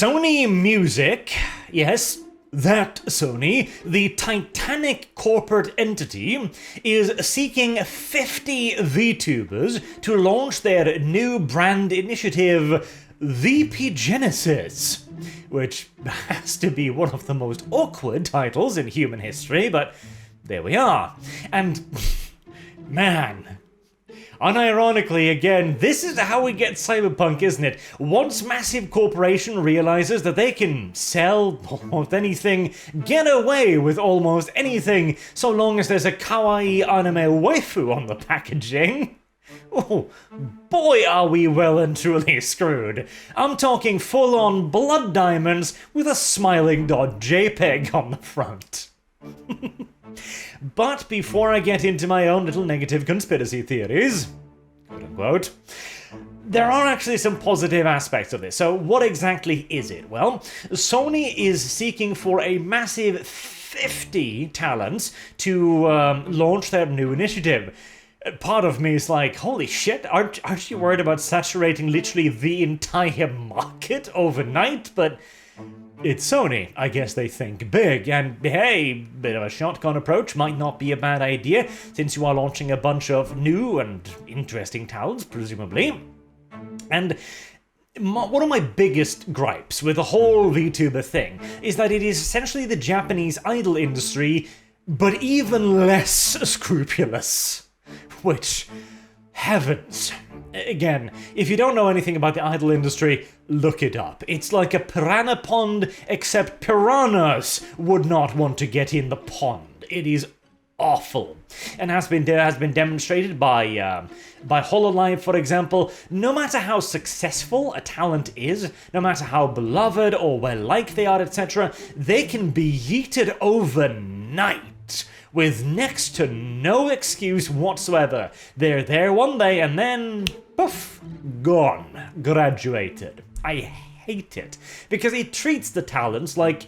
Sony Music, yes, that Sony, the titanic corporate entity, is seeking 50 VTubers to launch their new brand initiative, VP Genesis, which has to be one of the most awkward titles in human history, but there we are. And, man, unironically, again, this is how we get cyberpunk, isn't it? Once massive corporation realizes that they can sell almost anything, get away with almost anything, so long as there's a kawaii anime waifu on the packaging. Oh, boy are we well and truly screwed. I'm talking full-on blood diamonds with a smiling .jpeg on the front. But before I get into my own little negative conspiracy theories, quote-unquote, there are actually some positive aspects of this. So what exactly is it? Well, Sony is seeking for a massive 50 talents to launch their new initiative. Part of me is like, holy shit, aren't you worried about saturating literally the entire market overnight? But it's Sony. I guess they think big, and hey, bit of a shotgun approach might not be a bad idea, since you are launching a bunch of new and interesting talents, presumably. And one of my biggest gripes with the whole VTuber thing is that it is essentially the Japanese idol industry, but even less scrupulous. Which, heavens. Again, if you don't know anything about the idol industry, look it up. It's like a piranha pond, except piranhas would not want to get in the pond. It is awful, and has been demonstrated by Hololive, for example. No matter how successful a talent is, no matter how beloved or well-liked they are, etc., they can be yeeted overnight with next to no excuse whatsoever. They're there one day and then, poof, gone, graduated. I hate it, because it treats the talents like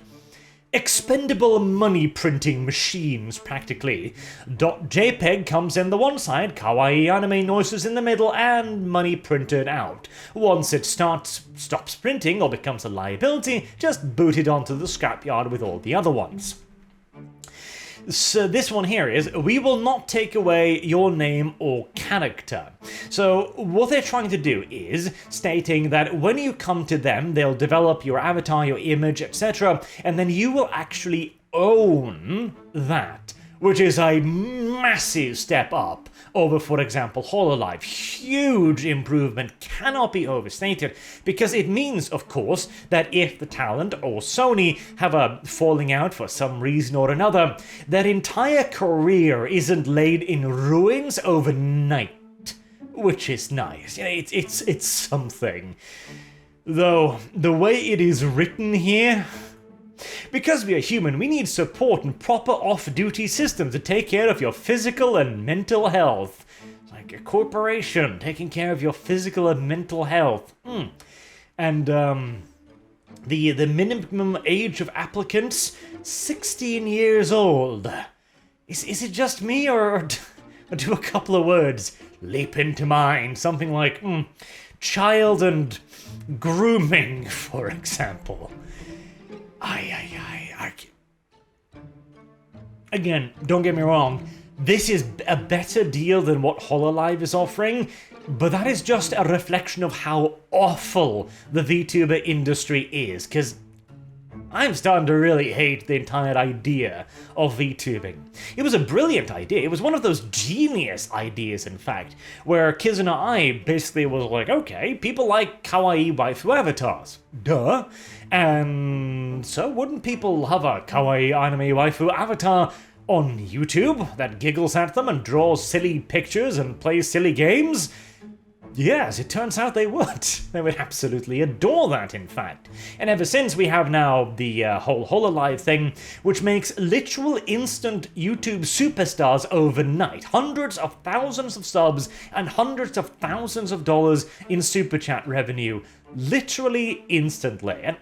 expendable money printing machines, practically. .jpeg comes in the one side, kawaii anime noises in the middle, and money printed out. Once it stops printing or becomes a liability, just boot it onto the scrapyard with all the other ones. So this one here is, we will not take away your name or character. So what they're trying to do is stating that when you come to them, they'll develop your avatar, your image, etc., and then you will actually own that, which is a massive step up over, for example, Hololive. Huge improvement, cannot be overstated, because it means, of course, that if the talent or Sony have a falling out for some reason or another, their entire career isn't laid in ruins overnight, which is nice. You know, it's something. Though, the way it is written here, because we are human, we need support and proper off-duty systems to take care of your physical and mental health. It's like a corporation taking care of your physical and mental health. And the minimum age of applicants, 16 years old. Is it just me, or do a couple of words leap into mind? Something like child and grooming, for example. Again, don't get me wrong, this is a better deal than what Hololive is offering, but that is just a reflection of how awful the VTuber industry is, because I'm starting to really hate the entire idea of VTubing. It was a brilliant idea. It was one of those genius ideas, in fact, where Kizuna Ai basically was like, okay, people like kawaii waifu avatars. Duh. And so wouldn't people have a kawaii anime waifu avatar on YouTube that giggles at them and draws silly pictures and plays silly games? Yes, it turns out they would. They would absolutely adore that, in fact. And ever since, we have now the whole Hololive thing, which makes literal instant YouTube superstars overnight. Hundreds of thousands of subs and hundreds of thousands of dollars in super chat revenue. Literally instantly. And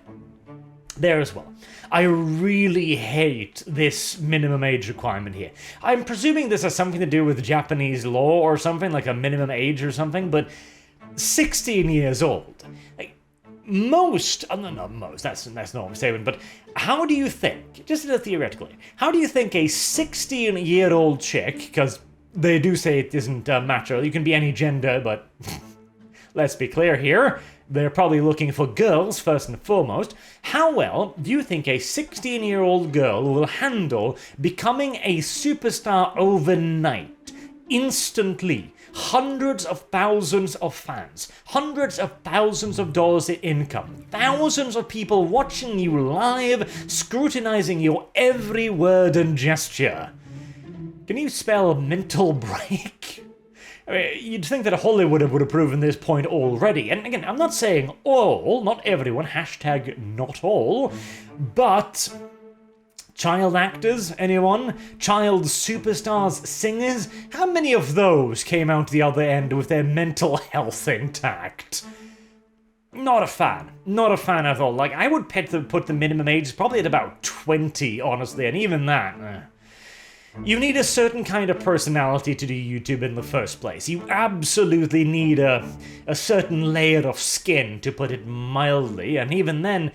there as well. I really hate this minimum age requirement here. I'm presuming this has something to do with Japanese law or something, like a minimum age or something, but 16 years old. Like, most, no, not most, that's not what I'm saying, but how do you think, just theoretically, how do you think a 16-year-old chick, because they do say it isn't matter, you can be any gender, but let's be clear here, they're probably looking for girls first and foremost. How well do you think a 16-year-old girl will handle becoming a superstar overnight, instantly? Hundreds of thousands of fans, hundreds of thousands of dollars in income, thousands of people watching you live, scrutinizing your every word and gesture. Can you spell mental break? I mean, you'd think that Hollywood would have proven this point already. And again, I'm not saying all, not everyone, hashtag not all, but child actors, anyone? Child superstars, singers? How many of those came out the other end with their mental health intact? Not a fan. Not a fan at all. Like, I would put the minimum age probably at about 20, honestly, and even that, You need a certain kind of personality to do YouTube in the first place. You absolutely need a certain layer of skin, to put it mildly, and even then,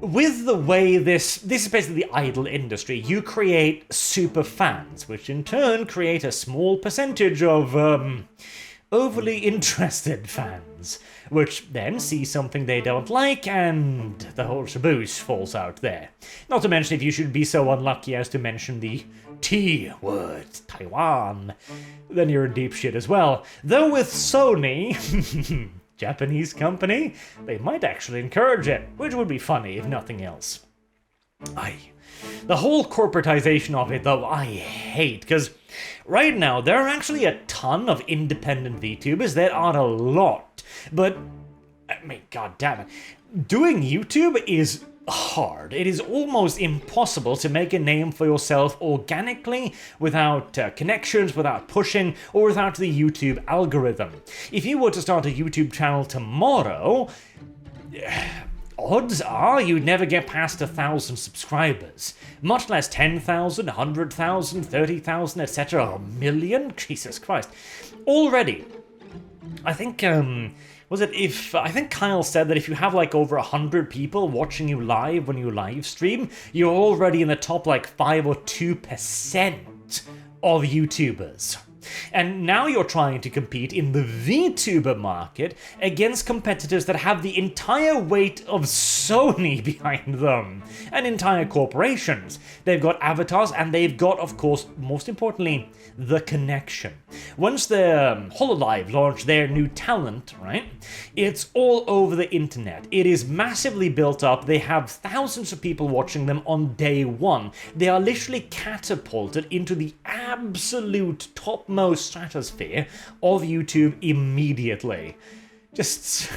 with the way this is basically the idol industry, you create super fans, which in turn create a small percentage of, overly interested fans, which then see something they don't like, and the whole caboose falls out there. Not to mention if you should be so unlucky as to mention the T word, Taiwan, then you're in deep shit as well. Though with Sony, Japanese company, they might actually encourage it, which would be funny if nothing else. The whole corporatization of it, though, I hate, because right now there are actually a ton of independent VTubers. There are a lot, but, I mean, god damn it, doing YouTube is hard. It is almost impossible to make a name for yourself organically, without connections, without pushing, or without the YouTube algorithm. If you were to start a YouTube channel tomorrow, odds are you'd never get past 1,000 subscribers, much less 10,000, 100,000, 30,000, etc. A million? Jesus Christ. Already, I think, I think Kyle said that if you have like over 100 people watching you live when you live stream, you're already in the top like 5 or 2% of YouTubers. And now you're trying to compete in the VTuber market against competitors that have the entire weight of Sony behind them, and entire corporations. They've got avatars, and they've got, of course, most importantly, the connection. Once the Hololive launched their new talent, right, it's all over the internet. It is massively built up. They have thousands of people watching them on day one. They are literally catapulted into the absolute topmost stratosphere of YouTube immediately. Just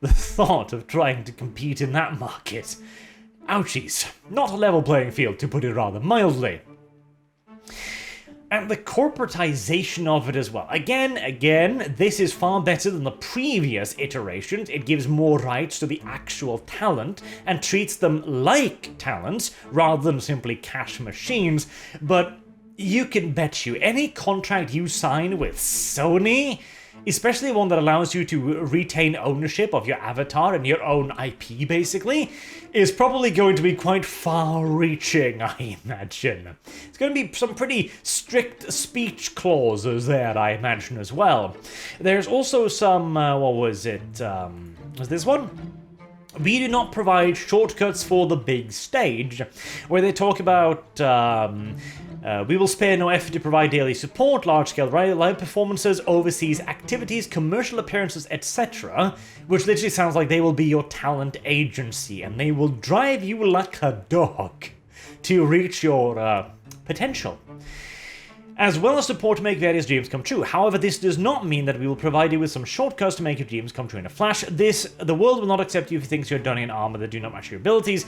the thought of trying to compete in that market. Ouchies. Not a level playing field, to put it rather mildly. And the corporatization of it as well. Again, this is far better than the previous iterations. It gives more rights to the actual talent and treats them like talents rather than simply cash machines. But you can bet you any contract you sign with Sony, especially one that allows you to retain ownership of your avatar and your own IP, basically, is probably going to be quite far-reaching, I imagine. It's going to be some pretty strict speech clauses there, I imagine, as well. There's also some, what was it, was this one? We do not provide shortcuts for the big stage, where they talk about, we will spare no effort to provide daily support, large-scale live performances, overseas activities, commercial appearances, etc., which literally sounds like they will be your talent agency, and they will drive you like a dog to reach your potential, as well as support to make various dreams come true. However, this does not mean that we will provide you with some shortcuts to make your dreams come true in a flash. The world will not accept you if it thinks you're donning an armor that do not match your abilities.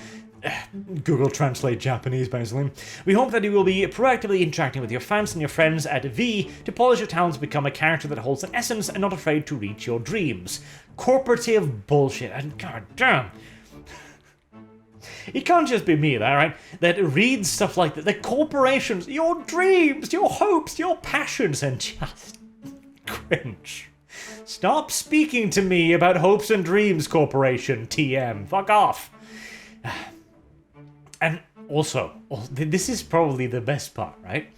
Google Translate Japanese, basically. We hope that you will be proactively interacting with your fans and your friends at V to polish your talents to become a character that holds an essence and not afraid to reach your dreams. Corporative bullshit, and god damn. It can't just be me, right? That reads stuff like that. The corporations, your dreams, your hopes, your passions, and just cringe. Stop speaking to me about Hopes and Dreams Corporation, TM. Fuck off. And also, this is probably the best part, right?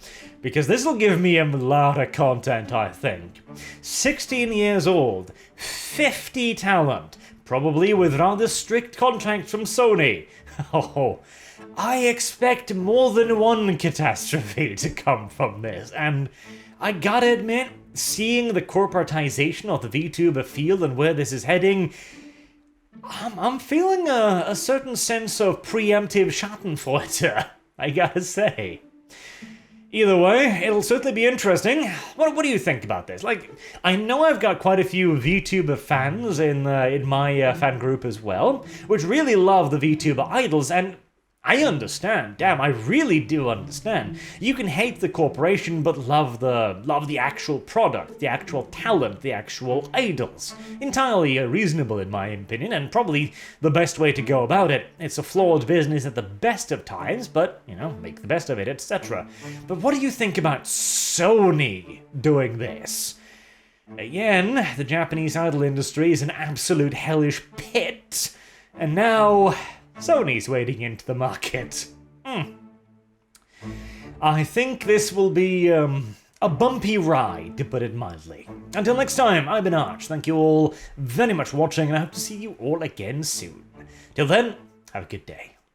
Because this will give me a lot of content, I think. 16 years old, 50 talent, probably with rather strict contracts from Sony. Oh, I expect more than one catastrophe to come from this, and I gotta admit, seeing the corporatization of the VTuber field and where this is heading, I'm feeling a certain sense of preemptive schadenfreude, I gotta say. Either way, it'll certainly be interesting. What do you think about this? Like, I know I've got quite a few VTuber fans in my fan group as well, which really love the VTuber idols, and I understand. Damn, I really do understand. You can hate the corporation, but love the actual product, the actual talent, the actual idols. Entirely reasonable in my opinion, and probably the best way to go about it. It's a flawed business at the best of times, but, you know, make the best of it, etc. But what do you think about Sony doing this? Again, the Japanese idol industry is an absolute hellish pit, and now Sony's wading into the market. I think this will be a bumpy ride, to put it mildly. Until next time, I've been Arch. Thank you all very much for watching, and I hope to see you all again soon. Till then, have a good day.